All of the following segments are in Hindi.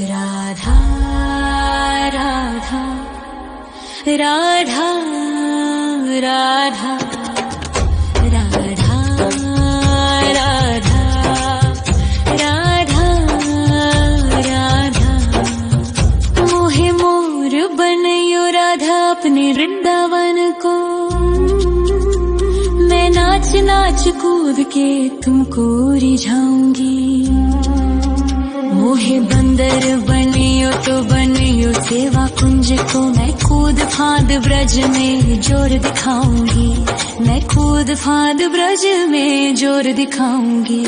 राधा राधा राधा राधा राधा राधा राधा राधा मोहे मोर बनयो राधा अपने वृंदावन को। मैं नाच नाच कूद के तुमको रिझाऊंगी। मोहे बंदर बनियो तो बनियो सेवा कुंज को। मैं कूद फांद ब्रज में जोर दिखाऊंगी। मैं कूद फांद ब्रज में जोर दिखाऊंगी।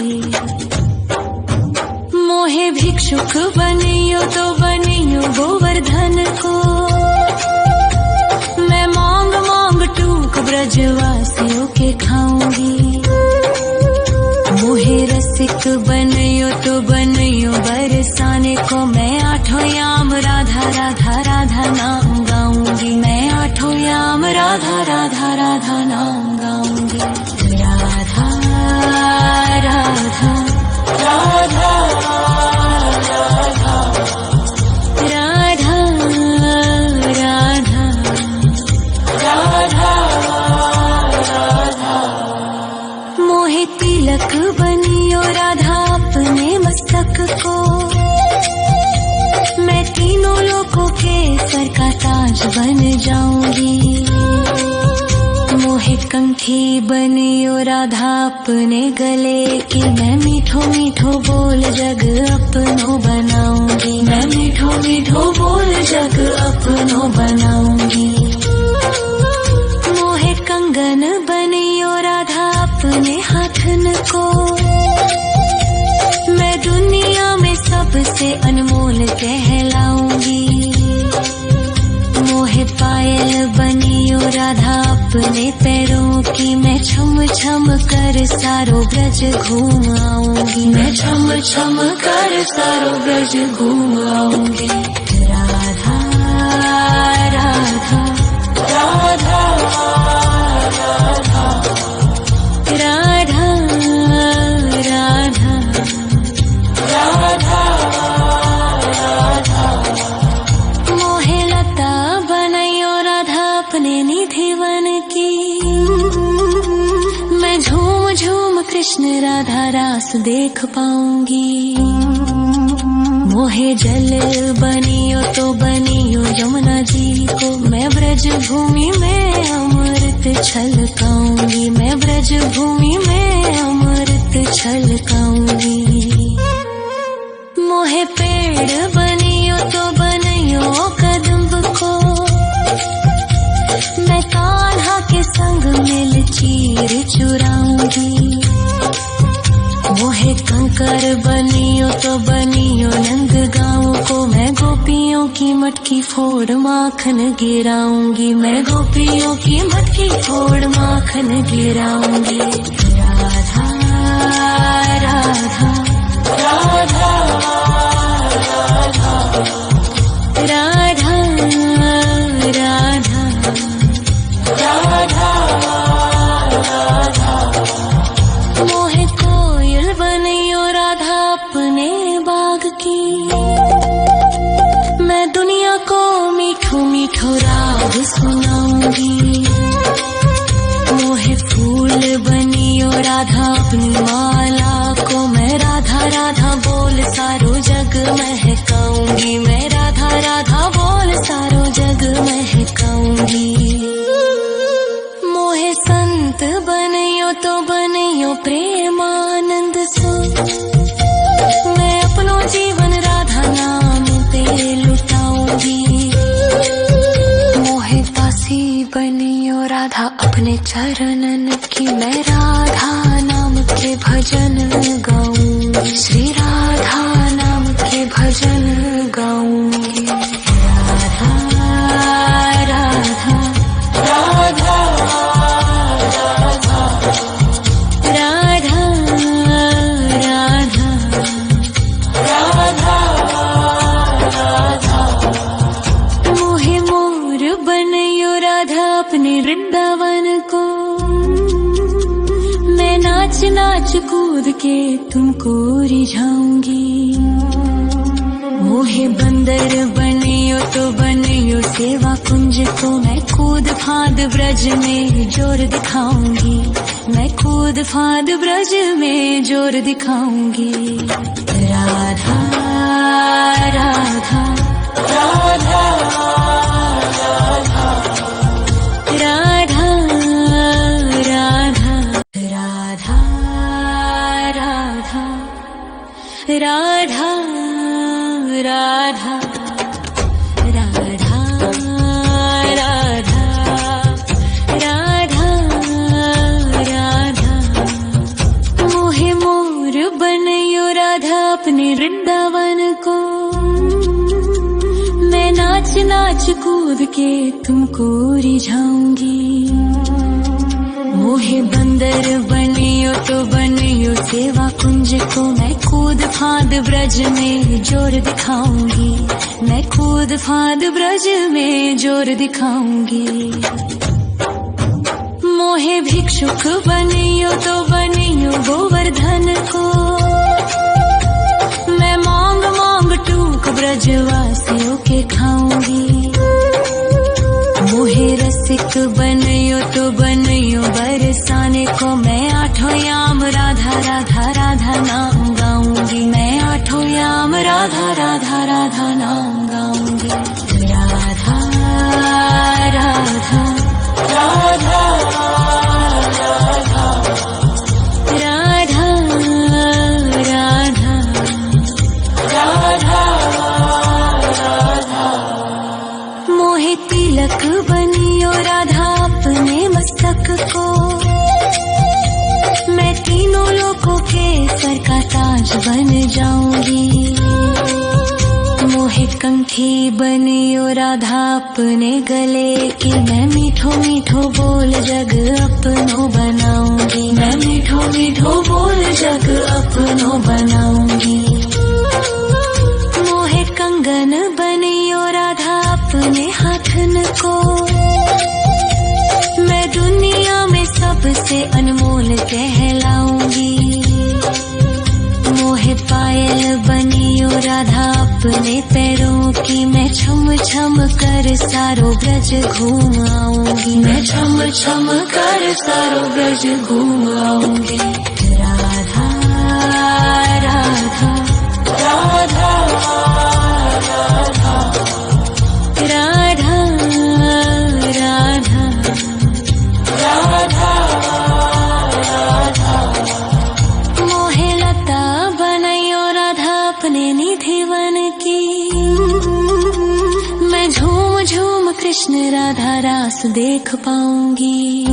मोहे भिक्षुक बनियो तो बनियो गोवर्धन को। मैं मांग मांग टूक ब्रजवासियों के खाऊंगी। मोहे रसिक बनियो तो बनियो बरसाने को। मैं आठों याम राधा राधा राधा नाम गाऊंगी। मैं आठों याम राधा राधा राधा नाम गाऊंगी। राधा राधा राधा राधा राधा राधा राधा मोहे तिलक बनियो राधा अपने मस्तक को। मैं तीनों लोगों के सर का ताज बन जाऊंगी। मोहे कंठी बनियो राधा अपने गले की। मैं मीठो मीठो बोल जग अपनो बनाऊंगी। मैं मीठो मीठो बोल जग अपनो बनाऊंगी। मोहे कंगन बनियो राधा अपने हाथन को। मैं दुनिया में सबसे अनमोल कहलाऊंगी। मोहे पायल बनियो राधा अपने पैरों की। मैं छम छम कर सारो ब्रज घूम आऊंगी। मैं छम छम कर सारो ब्रज घूम आऊंगी। राधा राधा राधा राधा राधा राधा राधा राधा मोहे लता बनयो राधा अपने निधिवन की। मैं झूम झूम कृष्ण राधा रास देख पाऊंगी। मोहे जल बनियो तो बनियो यमुना जी को। मैं ब्रज भूमि में अमृत छलकाऊंगी। मैं ब्रज भूमि में अमृत छलकाऊंगी। मोहे पेड़ बनियो तो बनियो कदम्ब को। मैं कान्हा के संग मिल चीर चुराऊंगी। मोहे कंकर बनियो तो बनियो नंद गाँव को। मैं गोपियों की मटकी फोड़ माखन गिराऊंगी। मैं गोपियों की मटकी फोड़ माखन गिराऊंगी। राधा राधा राधा राधा राधा राधा राधा मोहे कोयल बनियो राधा अपने बाग की। मैं दुनिया को मीठो मीठो राग सुनाऊंगी। मोहे फूल बनियो राधा अपनी माला को। मैं राधा राधा बोल सारो जग महकाऊंगी। मैं राधा राधा बोल सारो जग महकाऊंगी। मोहे संत बनियो तो बनियो प्रेमानंद सो। मैं अपनो जीवन राधा नाम पे लुटाऊंगी। मोहे दासी बनियो राधा अपने चरणन की। मैं राधा नाम के भजन गाऊंगी। श्री राधा नाम के भजन गाऊंगी। राधा राधा राधा राधा राधा राधा राधा मोहे मोर बनयो राधा अपने वृंदावन को। मैं नाच नाच कूद के तुमको रिझाऊंगी। मोहे मोहे बंदर बनियो तो बनियो सेवा कुंज को मैं कूद फांद ब्रज में जोर दिखाऊंगी, मैं कूद फांद ब्रज में जोर दिखाऊंगी। राधा राधा राधा राधा राधा राधा राधा राधा राधा राधा राधा राधा राधा मोहे मोर बनयो राधा अपने वृंदावन को, मैं नाच नाच कूद के तुमको रिझाऊंगी। मोहे बंदर बनियो तो बनियो सेवा कुंज को मैं कूद फांद ब्रज में जोर दिखाऊंगी, मैं कूद फांद ब्रज में जोर दिखाऊंगी। मोहे भिक्षुक बनियो तो बनियो गोवर्धन को, मैं मांग मांग टूक ब्रजवासियों के खाऊंगी। मोहे रसिक बनयो तो बनयो बरसाने को मैं आठों याम राधा राधा राधा नाम गाऊंगी, मैं आठों याम राधा राधा राधा नाम गाऊंगी। राधा राधा राधा राधा राधा राधा राधा मोहे तिलक बनियो राधा अपने मस्तक को, मैं तीनों लोगों के सर का ताज बन जाऊंगी। मोहे कंठी बनियो राधा अपने गले की, मैं मीठो मीठो बोल जग अपनो बनाऊंगी, मैं मीठो मीठो बोल जग अपनो बनाऊंगी। मोहे कंगन बनियो राधा अपने हाथन को, मैं दुनिया में सबसे अनमोल कहलाऊंगी। मोहे पायल बनियो राधा अपने पैरों की, मैं छम छम कर सारो ब्रज घूम आऊंगी, मैं छम छम कर सारो ब्रज घूम आऊंगी। राधा राधा राधा राधा राधा राधा राधा मोहे लता बनयो राधा अपने निधि वन की, मैं झूम झूम कृष्ण राधा रास देख पाऊंगी।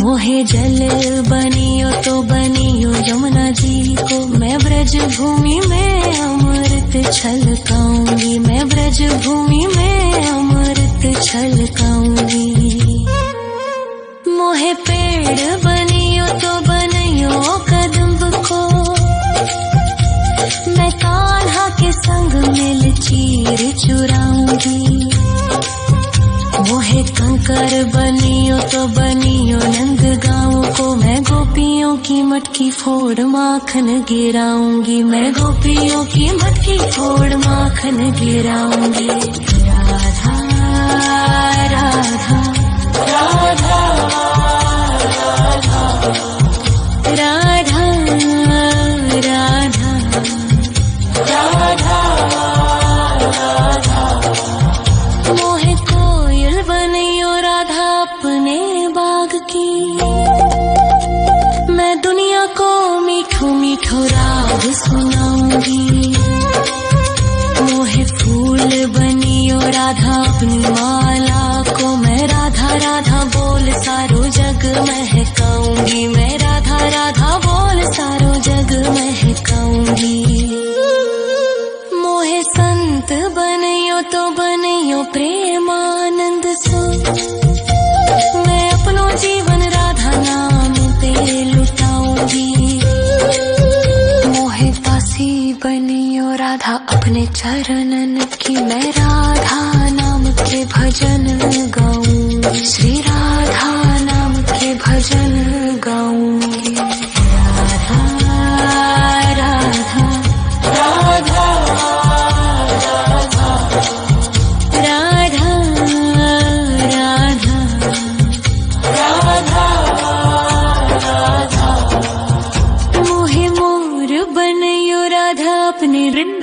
मोहे जल बनियो तो बनियो यमुना जी को, मैं ब्रज भूमि में अमृत छलकाऊंगी, मैं ब्रज भूमि में अमृत छलकाऊंगी। मोहे पेड़ बनियो तो बनियो कदम्ब को, मैं कान्हा के संग मिल चीर चुराऊंगी। मोहे कंकर बनियो तो बनियो नंद गाँव को, मैं गोपियों की मटकी फोड़ माखन गिराऊंगी, मैं गोपियों की मटकी फोड़ माखन गिराऊंगी। राधा राधा राधा राधा राधा राधा राधा मोहे कोयल बनियो राधा अपने बाग की, मैं दुनिया को मीठो मीठो राग सुनाऊंगी। मोहे फूल बनियो राधा अपनी माला को, मैं राधा राधा बोल सारो जग महकाऊंगी, मैं राधा राधा बोल सारो जग महकाऊंगी। मोहे संत बनियो तो बनियो प्रेमानंद सो, मैं अपनो जीवन राधा नाम पे लुटाऊंगी। मोहे दासी बनियो राधा अपने चरणन की, मैं राधा नाम के भजन गाऊंगी, श्री राधा नाम के भजन गाऊंगी। राधा राधा राधा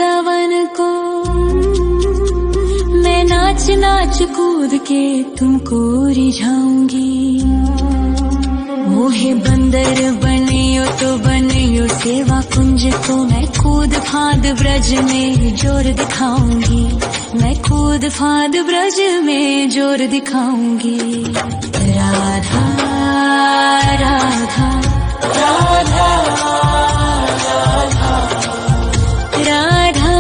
वृंदावन को। मैं नाच नाच कूद के तुमको रिझाऊंगी। मोहे बंदर बनियो तो बनियो सेवा कुंज को। मैं कूद फांद ब्रज में जोर दिखाऊंगी। मैं कूद फांद ब्रज में जोर दिखाऊंगी। राधा राधा राधा राधा राधा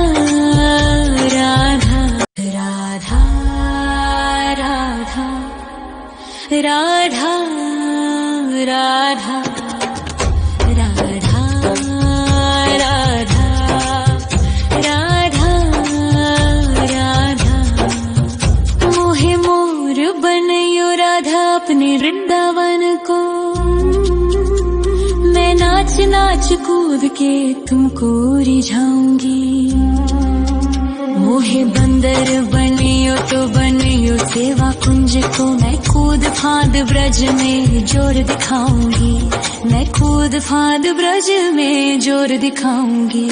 राधा राधा राधा राधा राधा राधा राधा राधा। मोहे मोर बनयो राधा अपने वृंदावन को। मैं नाच नाच कूद के तुमको रिझाऊंगी। मोहे बंदर बनियो तो बनियो सेवा कुंज को। मैं कूद फांद ब्रज में जोर दिखाऊंगी। मैं कूद फांद ब्रज में जोर दिखाऊंगी।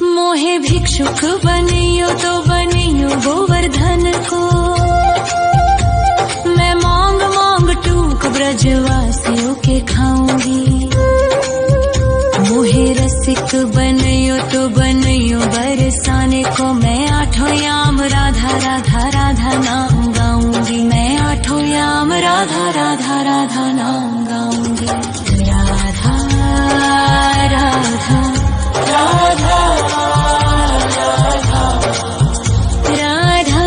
मोहे भिक्षुक बनियो तो बनियो गोवर्धन को। मैं मांग मांग टूक ब्रजवासियों के खाऊंगी। मोहे रसिक बनियो तो बनियो बरसाने को। मैं आठों याम राधा राधा राधा नाम गाऊंगी। मैं आठों याम राधा राधा राधा नाम गाऊंगी। राधा राधा राधा राधा राधा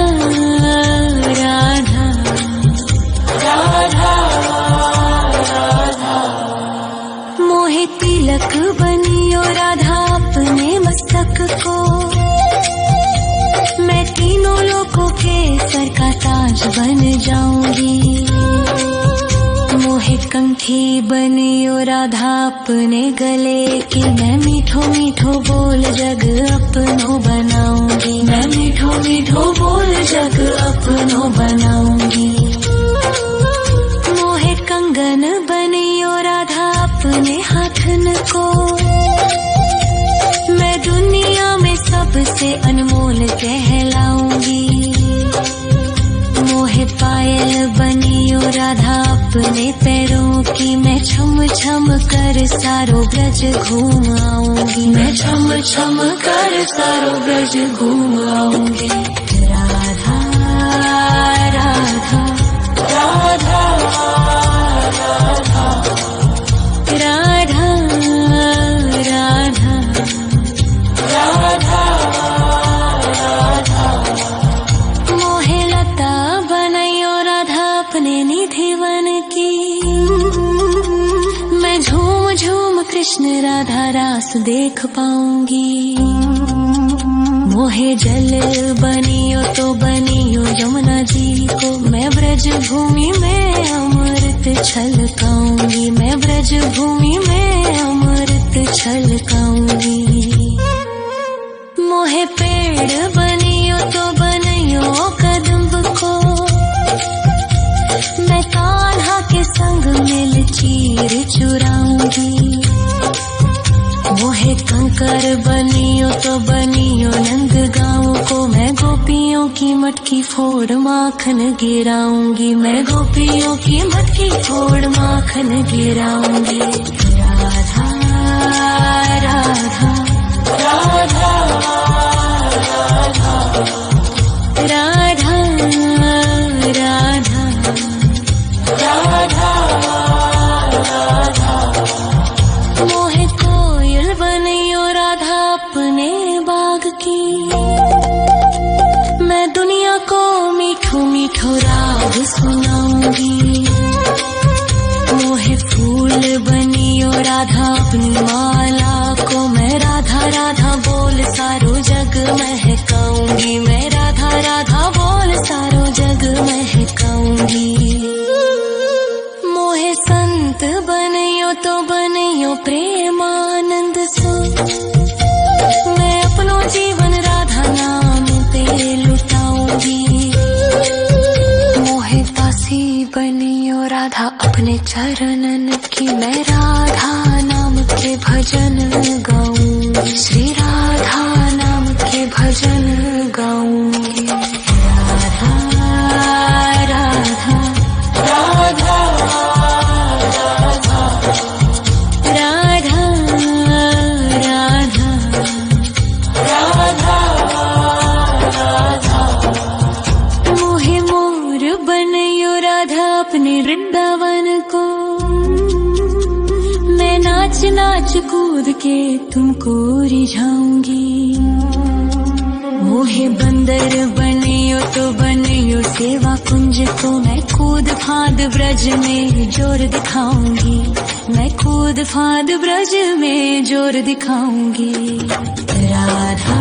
राधा राधा। मोहे तिलक बनियो राधा अपने मस्तक को। मैं तीनों लोगों के सर का ताज बन जाऊंगी। मोहे कंठी बनियो राधा अपने गले की। मैं मीठो मीठो बोल जग अपनो बनाऊंगी। मैं मीठो मीठो बोल जग अपनो बनाऊंगी। मोहे कंगन बनियो राधा अपने हाथन को। मैं दुनिया में सबसे अनमोल कहलाऊंगी। मोहे पायल बनियो राधा अपने पैरों की। मैं छम छम कर सारो ब्रज घूम आऊंगी। मैं छम छम कर सारो ब्रज घूम आऊंगी। राधा राधा राधा राधा राधा राधा राधा राधा। मोहे लता बनयो राधा अपने निधि वन की। मैं झूम झूम कृष्ण राधा रास देख पाऊंगी। मोहे जल बनियो तो बनियो यमुना जी को। मैं ब्रज भूमि में अमृत छलकाऊंगी। मैं ब्रज भूमि में अमृत छलकाऊंगी। मोहे पेड़ बनियो तो बनियो कदम्ब को। मैं कान्हा के संग मिल चीर चुराऊंगी। मोहे कंकर बनियो तो बनियो नंद गाँव को। मैं गोपियों की मटकी फोड़ माखन गिराऊंगी। मैं गोपियों की मटकी फोड़ माखन गिराऊंगी। राधा राधा राधा राधा राधा राधा राधा। मोहे कोयल बनियो राधा अपने बाग की। मैं दुनिया को मीठो मीठो राग सुनाऊंगी। मोहे फूल बनियो राधा अपनी माला को। मैं राधा राधा बोल सारो जग महकाऊंगी। मैं राधा राधा बोल सारो जग महकाऊंगी। मोहे संत बनियो तो बनियो प्रेमानंद सो। मैं अपनो जीवन राधा नाम पे लुटाऊंगी। मोहे दासी बनियो राधा अपने चरणन की। मैं राधा नाम के भजन गाऊं। श्री राधा के तुमको रिझाऊंगी। मोहे बंदर बनियो तो बनियो सेवा कुंज को, मैं कूद फाद ब्रज में जोर दिखाऊंगी। मैं कूद फाद ब्रज में जोर दिखाऊंगी। राधा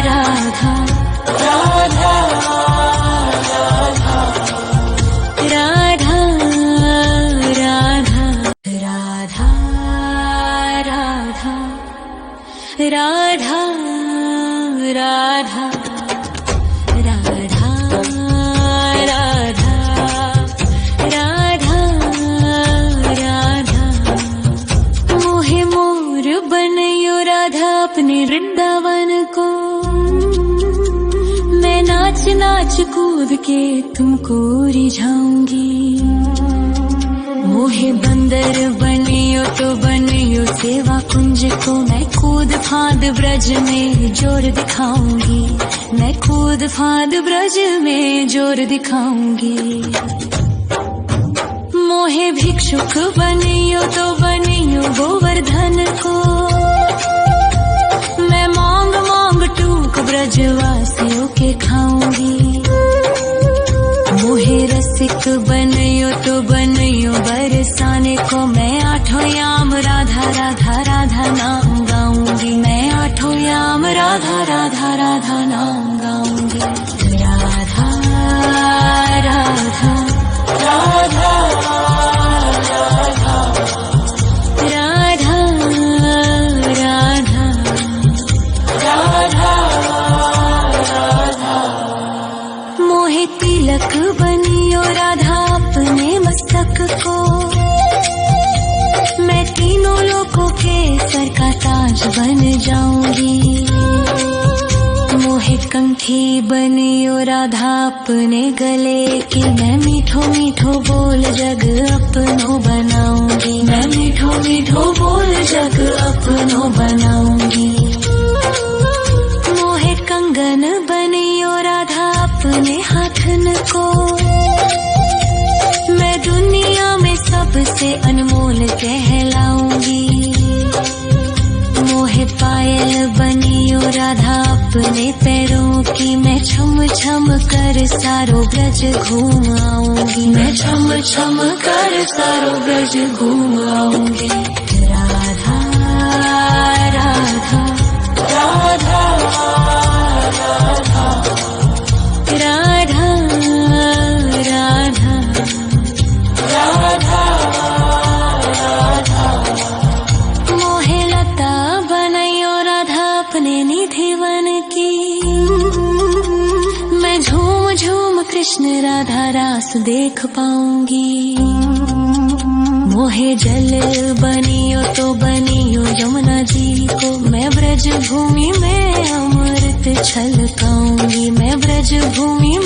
राधा राधा राधा राधा राधा राधा राधा राधा राधा राधा राधा राधा। मोहे मोर बनयो राधा अपने वृंदावन को, मैं नाच नाच कूद के तुमको रिझाऊंगी। मोहे बंदर बनियो तो बनियो सेवा कुंज को, मैं कूद फाद ब्रज में जोर दिखाऊंगी। मैं कूद फाद ब्रज में जोर दिखाऊंगी। मोहे भिक्षुक बनियो तो बनियो गोवर्धन को, मैं मांग मांग टूक ब्रजवासियों के खाऊंगी। मोहे रसिक बनियो तो बनियो बरसाने को, मैं आठों याम राधा राधा राधा नाम गाऊंगी। मैं आठों याम राधा राधा राधा नाम गाऊंगी। राधा राधा राधा राधा राधा राधा राधा राधा। मोहे तिलक बनियो राधा अपने मस्तक को, मैं तीनों लोगों के सर का ताज बन जाऊंगी। मोहे कंठी बनियो राधा अपने गले की, मैं मीठो मीठो बोल जग अपनो बनाऊंगी। मैं मीठो मीठो बोल जग अपनो बनाऊंगी। मोहे कंगन बनियो राधा अपने हाथन को, मैं दुनिया में सबसे अनमोल कहलाऊंगी। मोहे पायल बनियो राधा अपने पैरों की, मैं छम छम कर सारो ब्रज घूम आऊंगी। मैं छम छम कर सारो ब्रज घूम आऊंगी। राधा राधा राधा राधा राधा राधा राधा राधा। मोहे लता बनयो राधा अपने निधिवन की, मैं झूम झूम कृष्ण राधा रास देख पाऊंगी। मोहे जल बनियो तो बनियो यमुना जी को, मैं ब्रज भूमि में अमृत छलकाऊंगी। मैं ब्रज भूमि